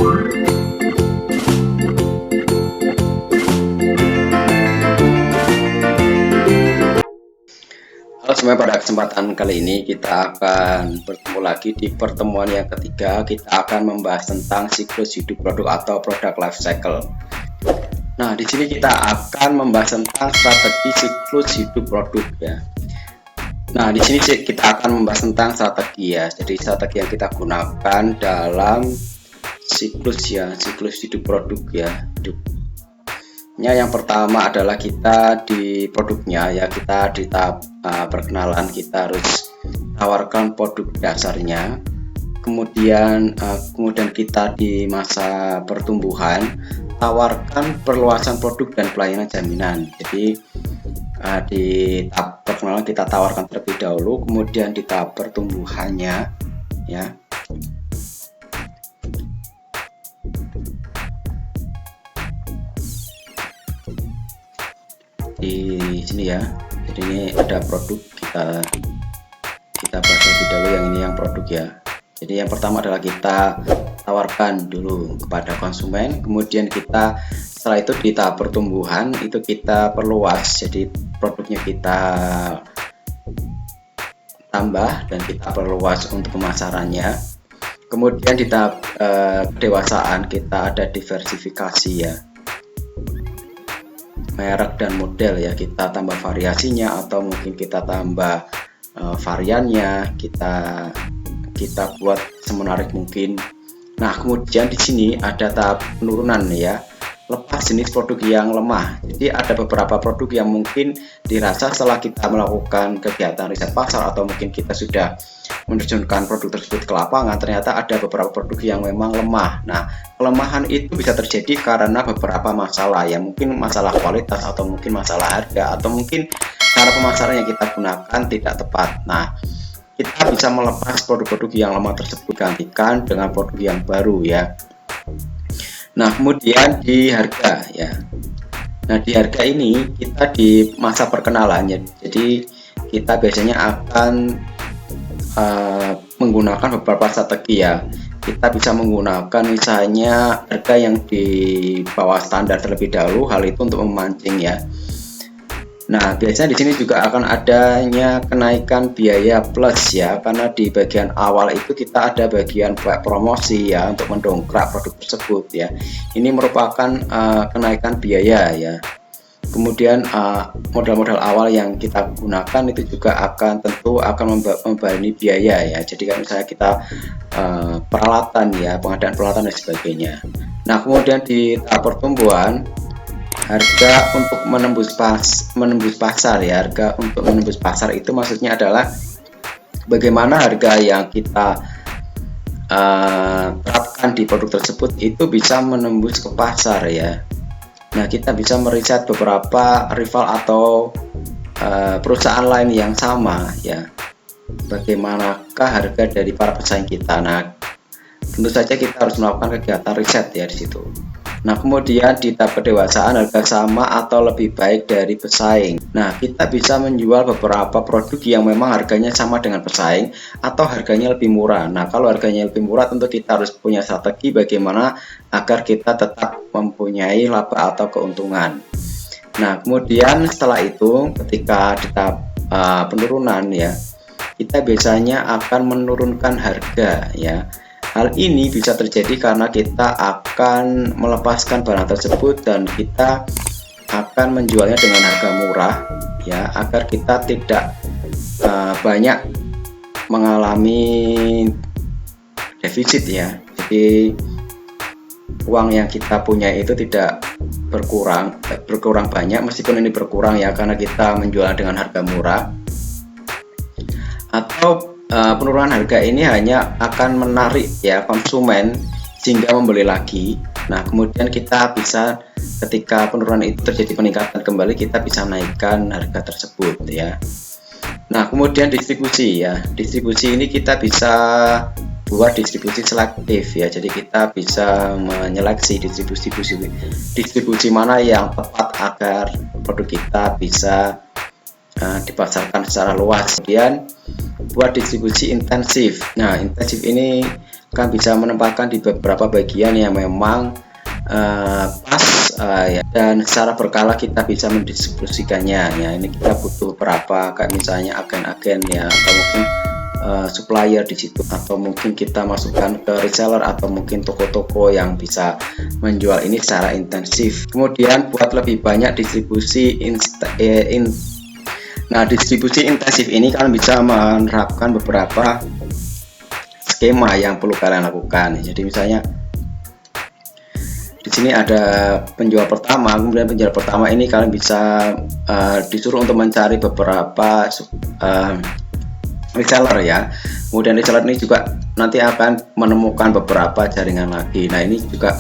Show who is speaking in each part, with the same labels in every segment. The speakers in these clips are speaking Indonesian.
Speaker 1: Halo semua, pada kesempatan kali ini kita akan bertemu lagi di pertemuan yang ketiga. Kita akan membahas tentang siklus hidup produk atau product life cycle. Nah, di sini kita akan membahas tentang strategi siklus hidup produk ya. Nah, di sini kita akan membahas tentang strategi ya. Jadi strategi yang kita gunakan dalam siklus hidup produk ya. Yang pertama adalah kita di produknya ya, kita di tahap perkenalan kita harus tawarkan produk dasarnya. Kemudian kita di masa pertumbuhan tawarkan perluasan produk dan pelayanan jaminan. Jadi di tahap perkenalan kita tawarkan terlebih dahulu, kemudian di tahap pertumbuhannya ya. Di sini ya, jadi ini ada produk, kita bahas lebih dahulu yang ini, yang produk ya. Jadi yang pertama adalah kita tawarkan dulu kepada konsumen, kemudian kita setelah itu di tahap pertumbuhan itu kita perluas, jadi produknya kita tambah dan kita perluas untuk pemasarannya. Kemudian di tahap kedewasaan kita ada diversifikasi ya, merek dan model ya, kita tambah variasinya atau mungkin kita tambah variannya, kita buat semenarik mungkin. Nah, kemudian di sini ada tahap penurunan ya, lepas jenis produk yang lemah. Jadi ada beberapa produk yang mungkin dirasa setelah kita melakukan kegiatan riset pasar atau mungkin kita sudah menerjunkan produk tersebut ke lapangan, ternyata ada beberapa produk yang memang lemah. Nah, kelemahan itu bisa terjadi karena beberapa masalah ya, mungkin masalah kualitas atau mungkin masalah harga atau mungkin cara pemasaran yang kita gunakan tidak tepat. Nah, kita bisa melepas produk-produk yang lemah tersebut, gantikan dengan produk yang baru ya. Nah, kemudian di harga ya. Nah, di harga ini kita di masa perkenalan ya. Jadi kita biasanya akan menggunakan beberapa strategi ya. Kita bisa menggunakan misalnya harga yang di bawah standar terlebih dahulu, hal itu untuk memancing ya. Nah, biasanya di sini juga akan adanya kenaikan biaya plus ya, karena di bagian awal itu kita ada bagian promosi ya untuk mendongkrak produk tersebut ya. Ini merupakan kenaikan biaya ya. Kemudian modal-modal awal yang kita gunakan itu juga tentu akan membebani biaya ya. Jadi kan misalnya kita peralatan ya, pengadaan peralatan dan sebagainya. Nah, kemudian di tahap pertumbuhan, harga untuk menembus pasar ya. Harga untuk menembus pasar itu maksudnya adalah bagaimana harga yang kita terapkan di produk tersebut itu bisa menembus ke pasar ya. Nah, kita bisa meriset beberapa rival atau perusahaan lain yang sama ya, bagaimanakah harga dari para pesaing kita. Nah, tentu saja kita harus melakukan kegiatan riset ya di situ. Nah, kemudian di tahap kedewasaan harga sama atau lebih baik dari pesaing. Nah, kita bisa menjual beberapa produk yang memang harganya sama dengan pesaing atau harganya lebih murah. Nah, kalau harganya lebih murah tentu kita harus punya strategi bagaimana agar kita tetap mempunyai laba atau keuntungan. Nah, kemudian setelah itu ketika di tahap penurunan ya, kita biasanya akan menurunkan harga ya. Hal ini bisa terjadi karena kita akan melepaskan barang tersebut dan kita akan menjualnya dengan harga murah ya, agar kita tidak banyak mengalami defisit ya. Jadi uang yang kita punya itu tidak berkurang banyak, meskipun ini berkurang ya karena kita menjual dengan harga murah. Atau penurunan harga ini hanya akan menarik ya konsumen sehingga membeli lagi. Nah, kemudian kita bisa, ketika penurunan itu terjadi peningkatan kembali, kita bisa naikkan harga tersebut ya. Nah, kemudian distribusi ya. Distribusi ini kita bisa buat distribusi selektif ya. Jadi kita bisa menyeleksi distribusi mana yang tepat agar produk kita bisa dipasarkan secara luas. Kemudian buat distribusi intensif. Nah, intensif ini kan bisa menempatkan di beberapa bagian yang memang pas ya, dan secara berkala kita bisa mendistribusikannya ya. Ini kita butuh beberapa, kayak misalnya agen-agen ya, atau mungkin supplier di situ, atau mungkin kita masukkan ke reseller atau mungkin toko-toko yang bisa menjual ini secara intensif. Kemudian buat lebih banyak distribusi nah, distribusi intensif ini kalian bisa menerapkan beberapa skema yang perlu kalian lakukan. Jadi misalnya di sini ada penjual pertama, kemudian penjual pertama ini kalian bisa disuruh untuk mencari beberapa reseller ya. Kemudian reseller ini juga nanti akan menemukan beberapa jaringan lagi. Nah, ini juga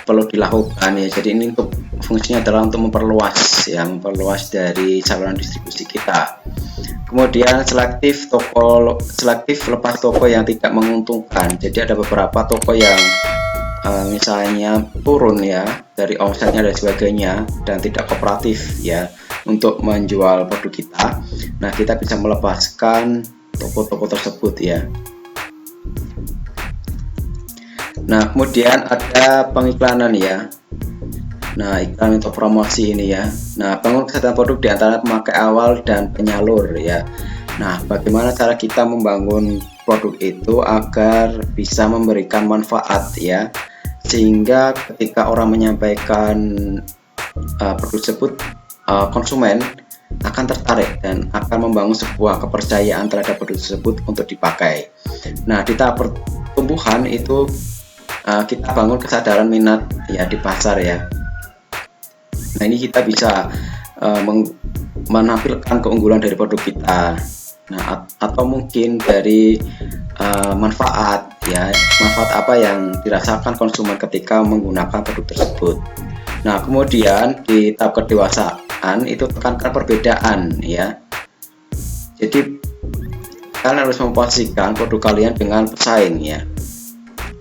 Speaker 1: perlu dilakukan ya. Jadi ini untuk fungsinya adalah untuk memperluas ya, memperluas dari saluran distribusi kita. Kemudian selektif lepas toko yang tidak menguntungkan. Jadi ada beberapa toko yang misalnya turun ya dari omsetnya dan sebagainya dan tidak kooperatif ya untuk menjual produk kita. Nah, kita bisa melepaskan toko-toko tersebut ya. Nah, kemudian ada pengiklanan ya. Nah, iklan untuk promosi ini ya. Nah, bangun kesadaran produk di antara pemakai awal dan penyalur ya. Nah, bagaimana cara kita membangun produk itu agar bisa memberikan manfaat ya, sehingga ketika orang menyampaikan produk tersebut, konsumen akan tertarik dan akan membangun sebuah kepercayaan terhadap produk tersebut untuk dipakai. Nah, di tahap pertumbuhan itu kita bangun kesadaran minat ya di pasar ya. Nah, ini kita bisa menampilkan keunggulan dari produk kita. Nah, atau mungkin dari manfaat ya, manfaat apa yang dirasakan konsumen ketika menggunakan produk tersebut. Nah, kemudian di tahap kedewasaan itu tekankan perbedaan ya. Jadi kalian harus memposisikan produk kalian dengan pesaing ya.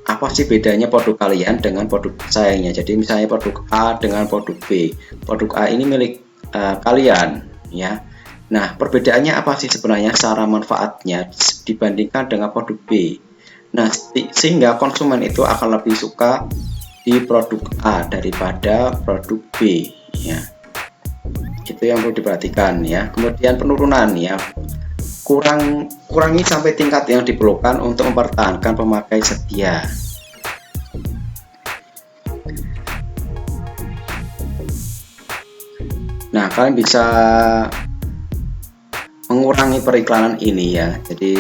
Speaker 1: Apa sih bedanya produk kalian dengan produk pesaingnya? Jadi misalnya produk A dengan produk B. Produk A ini milik kalian ya. Nah, perbedaannya apa sih sebenarnya secara manfaatnya dibandingkan dengan produk B? Nah, sehingga konsumen itu akan lebih suka di produk A daripada produk B ya. Itu yang perlu diperhatikan ya. Kemudian penurunan ya. Kurangi sampai tingkat yang diperlukan untuk mempertahankan pemakai setia. Nah, kalian bisa mengurangi periklanan ini ya. Jadi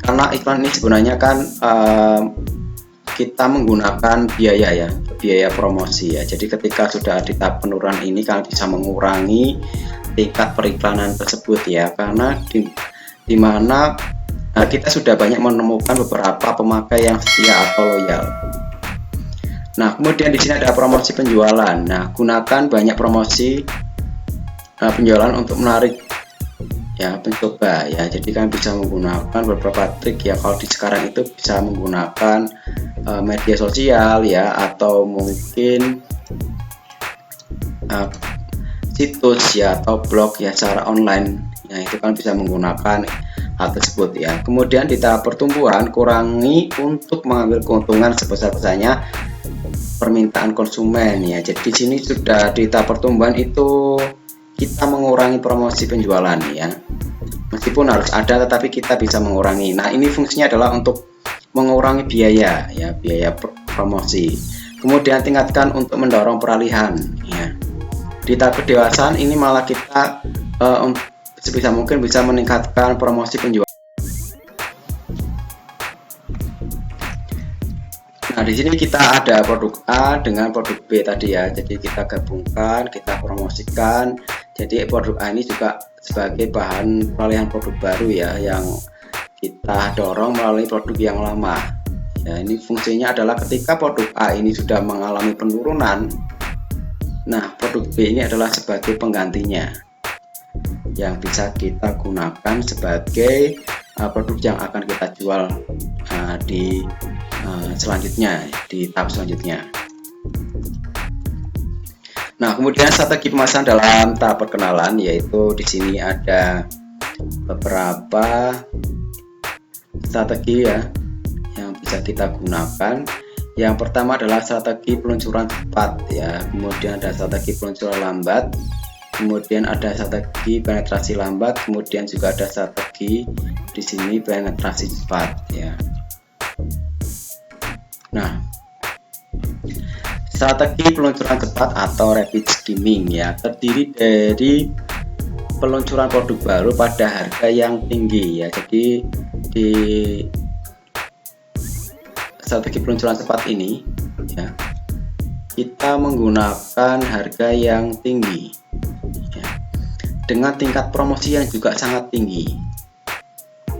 Speaker 1: karena iklan ini sebenarnya kan kita menggunakan biaya ya, biaya promosi ya. Jadi ketika sudah di tahap penurunan ini kalian bisa mengurangi tingkat periklanan tersebut ya, karena di mana kita sudah banyak menemukan beberapa pemakai yang setia atau loyal. Nah, kemudian di sini ada promosi penjualan. Nah, gunakan banyak promosi penjualan untuk menarik ya pencoba ya. Jadi kan bisa menggunakan beberapa trik ya. Kalau di sekarang itu bisa menggunakan media sosial ya, atau mungkin situs ya, atau blog ya secara online. Nah, itu kan bisa menggunakan hal tersebut ya. Kemudian di tahap pertumbuhan, kurangi untuk mengambil keuntungan sebesar-besarnya permintaan konsumen ya. Jadi di sini sudah di tahap pertumbuhan itu kita mengurangi promosi penjualan ya. Meskipun harus ada, tetapi kita bisa mengurangi. Nah, ini fungsinya adalah untuk mengurangi biaya ya, biaya promosi. Kemudian tingkatkan untuk mendorong peralihan ya. Di tahap kedewasaan ini malah kita sebisa mungkin bisa meningkatkan promosi penjualan. Nah, di sini kita ada produk A dengan produk B tadi ya. Jadi kita gabungkan, kita promosikan. Jadi produk A ini juga sebagai bahan peralihan produk baru ya, yang kita dorong melalui produk yang lama. Ya, ini fungsinya adalah ketika produk A ini sudah mengalami penurunan, nah produk B ini adalah sebagai penggantinya yang bisa kita gunakan sebagai produk yang akan kita jual di selanjutnya, di tahap selanjutnya. Nah, kemudian strategi pemasaran dalam tahap perkenalan, yaitu di sini ada beberapa strategi ya yang bisa kita gunakan. Yang pertama adalah strategi peluncuran cepat ya, kemudian ada strategi peluncuran lambat, kemudian ada strategi penetrasi lambat, kemudian juga ada strategi di sini penetrasi cepat ya. Nah, strategi peluncuran cepat atau rapid skimming ya terdiri dari peluncuran produk baru pada harga yang tinggi ya. Jadi di strategi peluncuran cepat ini ya, kita menggunakan harga yang tinggi ya, dengan tingkat promosi yang juga sangat tinggi.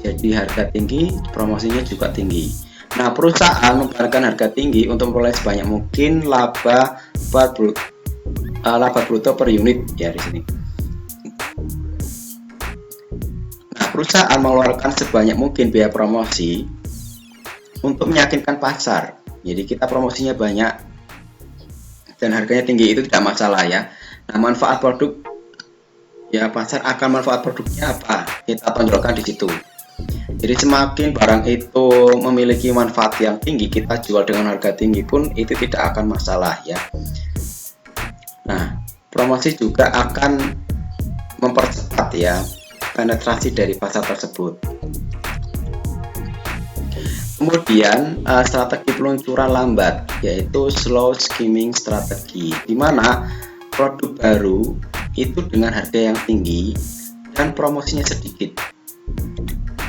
Speaker 1: Jadi harga tinggi, promosinya juga tinggi. Nah, perusahaan mempertahankan harga tinggi untuk memperoleh sebanyak mungkin laba bruto per unit ya di sini. Nah, perusahaan mengeluarkan sebanyak mungkin biaya promosi untuk meyakinkan pasar. Jadi kita promosinya banyak dan harganya tinggi, itu tidak masalah ya. Nah, manfaat produk ya, pasar akan manfaat produknya apa, kita tonjolkan di situ. Jadi semakin barang itu memiliki manfaat yang tinggi, kita jual dengan harga tinggi pun itu tidak akan masalah ya. Nah, promosi juga akan mempercepat ya penetrasi dari pasar tersebut. Kemudian strategi peluncuran lambat, yaitu slow skimming strategi, di mana produk baru itu dengan harga yang tinggi dan promosinya sedikit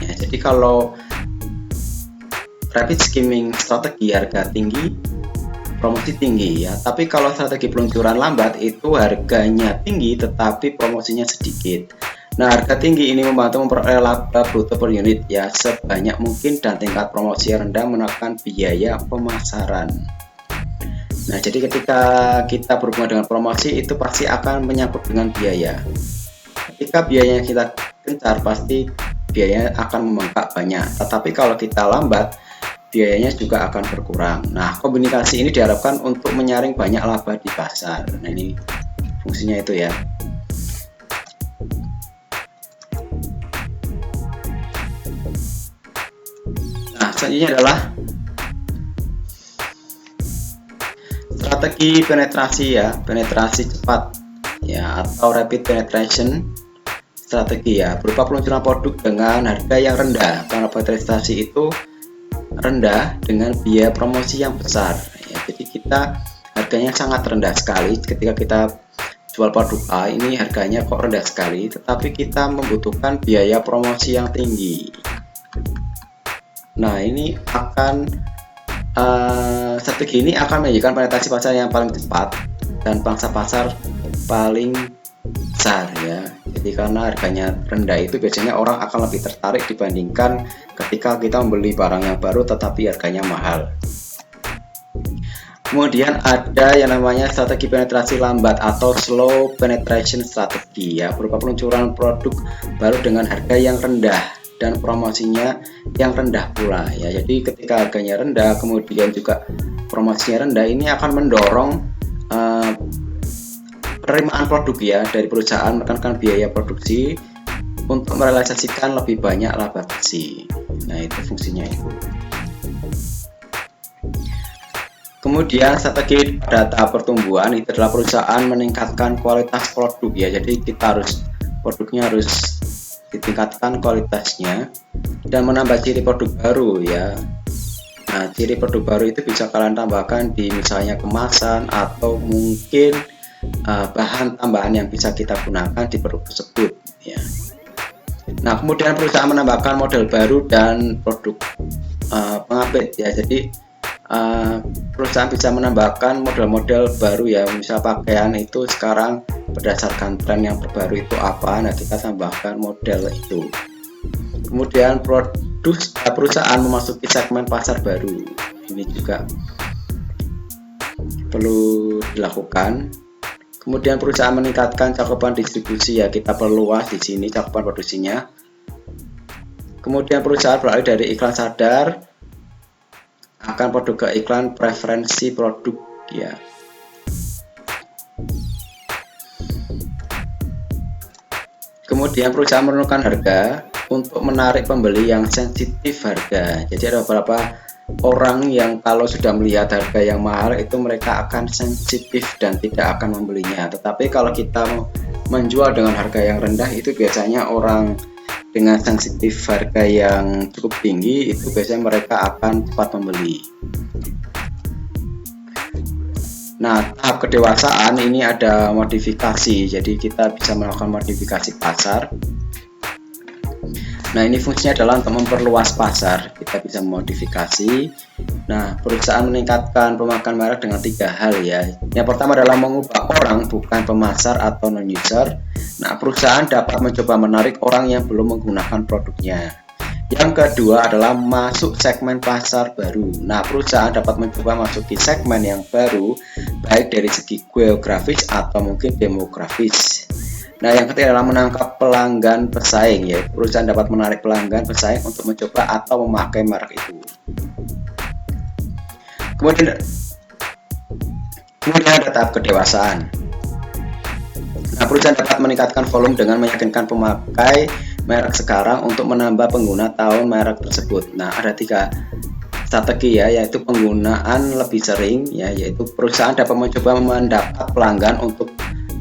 Speaker 1: ya. Jadi kalau rapid skimming strategi harga tinggi, promosi tinggi ya. Tapi kalau strategi peluncuran lambat itu harganya tinggi tetapi promosinya sedikit. Nah, harga tinggi ini membantu memperoleh laba bruto per unit ya sebanyak mungkin, dan tingkat promosi rendah menekan biaya pemasaran. Nah, jadi ketika kita berhubungan dengan promosi itu pasti akan menyangkut dengan biaya. Ketika biayanya kita gencar, pasti biayanya akan membengkak banyak. Tetapi kalau kita lambat, biayanya juga akan berkurang. Nah, kombinasi ini diharapkan untuk menyaring banyak laba di pasar. Nah, ini fungsinya itu ya. Nah, selanjutnya adalah strategi penetrasi ya, penetrasi cepat ya, atau rapid penetration strategi ya, berupa peluncuran produk dengan harga yang rendah, karena penetrasi itu rendah dengan biaya promosi yang besar ya. Jadi kita harganya sangat rendah sekali. Ketika kita jual produk A, ini harganya kok rendah sekali, tetapi kita membutuhkan biaya promosi yang tinggi. Nah, ini akan strategi ini akan menjadikan penetrasi pasar yang paling cepat dan pangsa pasar paling besar ya. Jadi karena harganya rendah itu biasanya orang akan lebih tertarik dibandingkan ketika kita membeli barang yang baru tetapi harganya mahal. Kemudian ada yang namanya strategi penetrasi lambat atau slow penetration strategi ya, berupa peluncuran produk baru dengan harga yang rendah dan promosinya yang rendah pula ya. Jadi ketika harganya rendah kemudian juga promosinya rendah, ini akan mendorong penerimaan produk ya dari perusahaan, menekan biaya produksi untuk merealisasikan lebih banyak laba bersih. Nah, itu fungsinya itu. Kemudian strategi pada tahap pertumbuhan itu adalah perusahaan meningkatkan kualitas produk ya. Jadi kita produknya harus ditingkatkan kualitasnya dan menambah ciri produk baru ya. Nah, ciri produk baru itu bisa kalian tambahkan di misalnya kemasan atau mungkin bahan tambahan yang bisa kita gunakan di produk tersebut ya. Nah, kemudian perusahaan menambahkan model baru dan produk pengapit ya. Jadi perusahaan bisa menambahkan model-model baru ya, misal pakaian itu sekarang berdasarkan tren yang terbaru itu apa, nah kita tambahkan model itu. Kemudian perusahaan memasuki segmen pasar baru, ini juga perlu dilakukan. Kemudian perusahaan meningkatkan cakupan distribusi ya, kita perluas di sini cakupan produksinya. Kemudian perusahaan beralih dari iklan sadar akan produk ke iklan preferensi produk ya. Kemudian perusahaan menurunkan harga untuk menarik pembeli yang sensitif harga. Jadi ada beberapa orang yang kalau sudah melihat harga yang mahal itu mereka akan sensitif dan tidak akan membelinya. Tetapi kalau kita menjual dengan harga yang rendah itu biasanya orang dengan sensitif harga yang cukup tinggi itu biasanya mereka akan cepat membeli. Nah, tahap kedewasaan ini ada modifikasi, jadi kita bisa melakukan modifikasi pasar. Nah, ini fungsinya adalah untuk memperluas pasar. Kita bisa memodifikasi. Nah, perusahaan meningkatkan pemakaian merek dengan 3 hal ya. Yang pertama adalah mengubah orang, bukan pemasar atau non-user. Nah, perusahaan dapat mencoba menarik orang yang belum menggunakan produknya. Yang kedua adalah masuk segmen pasar baru. Nah, perusahaan dapat mencoba masuki segmen yang baru, baik dari segi geografis atau mungkin demografis. Nah, yang ketiga adalah menangkap pelanggan pesaing, ya. Perusahaan dapat menarik pelanggan pesaing untuk mencoba atau memakai merek itu. Kemudian ada tahap kedewasaan. Nah, perusahaan dapat meningkatkan volume dengan meyakinkan pemakai merek sekarang untuk menambah pengguna tahun merek tersebut. Nah, ada 3 strategi ya, yaitu penggunaan lebih sering ya, yaitu perusahaan dapat mencoba mendapat pelanggan untuk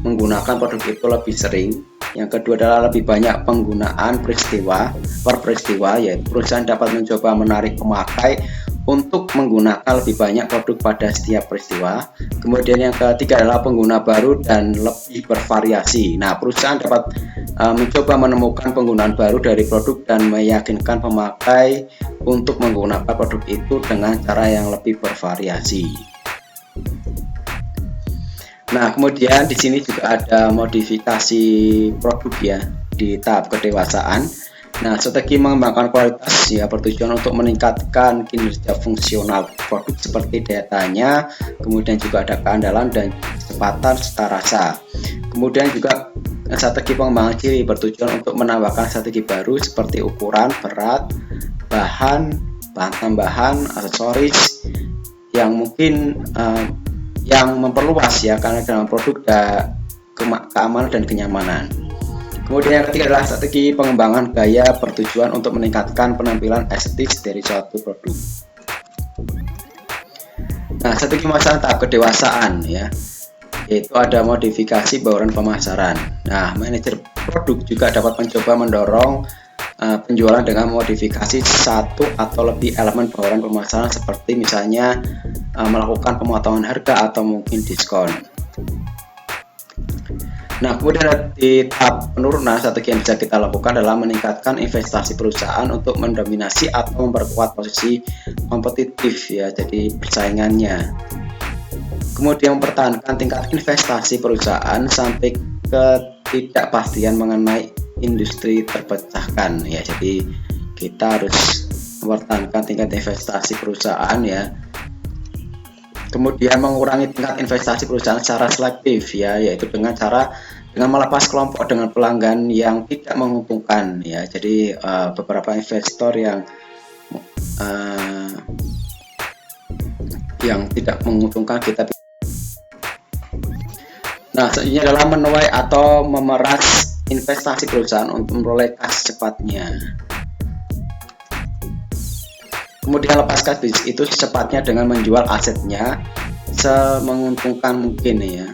Speaker 1: menggunakan produk itu lebih sering. Yang kedua adalah lebih banyak penggunaan peristiwa per peristiwa, yaitu perusahaan dapat mencoba menarik pemakai untuk menggunakan lebih banyak produk pada setiap peristiwa. Kemudian yang ketiga adalah pengguna baru dan lebih bervariasi. Nah, perusahaan dapat mencoba menemukan penggunaan baru dari produk dan meyakinkan pemakai untuk menggunakan produk itu dengan cara yang lebih bervariasi. Nah, kemudian di sini juga ada modifikasi produk ya di tahap kedewasaan. Nah, strategi mengembangkan kualitas ya bertujuan untuk meningkatkan kinerja fungsional produk seperti daya tahannya, kemudian juga ada keandalan dan kecepatan serta rasa. Kemudian juga strategi pengembangan ciri bertujuan untuk menambahkan strategi baru seperti ukuran, berat, bahan tambahan, aksesoris yang mungkin yang memperluas ya karena dalam produk ada keamanan dan kenyamanan. Kemudian yang ketiga adalah strategi pengembangan gaya bertujuan untuk meningkatkan penampilan estetis dari suatu produk. Nah, strategi pemasaran tahap kedewasaan ya, yaitu ada modifikasi bauran pemasaran. Nah, manajer produk juga dapat mencoba mendorong penjualan dengan modifikasi satu atau lebih elemen bauran pemasaran seperti misalnya melakukan pemotongan harga atau mungkin diskon. Nah, kemudian di tahap penurunan, strategi yang bisa kita lakukan adalah meningkatkan investasi perusahaan untuk mendominasi atau memperkuat posisi kompetitif ya, jadi persaingannya. Kemudian mempertahankan tingkat investasi perusahaan sampai ketidakpastian mengenai industri terpecahkan ya. Jadi kita harus mempertahankan tingkat investasi perusahaan ya. Kemudian mengurangi tingkat investasi perusahaan secara selektif ya, yaitu dengan melepas kelompok dengan pelanggan yang tidak menguntungkan ya. Jadi beberapa investor yang tidak menguntungkan kita. Nah, selanjutnya adalah menuai atau memeras investasi perusahaan untuk memperoleh kas cepatnya. Kemudian lepaskan bisnis itu secepatnya dengan menjual asetnya semenguntungkan mungkin ya.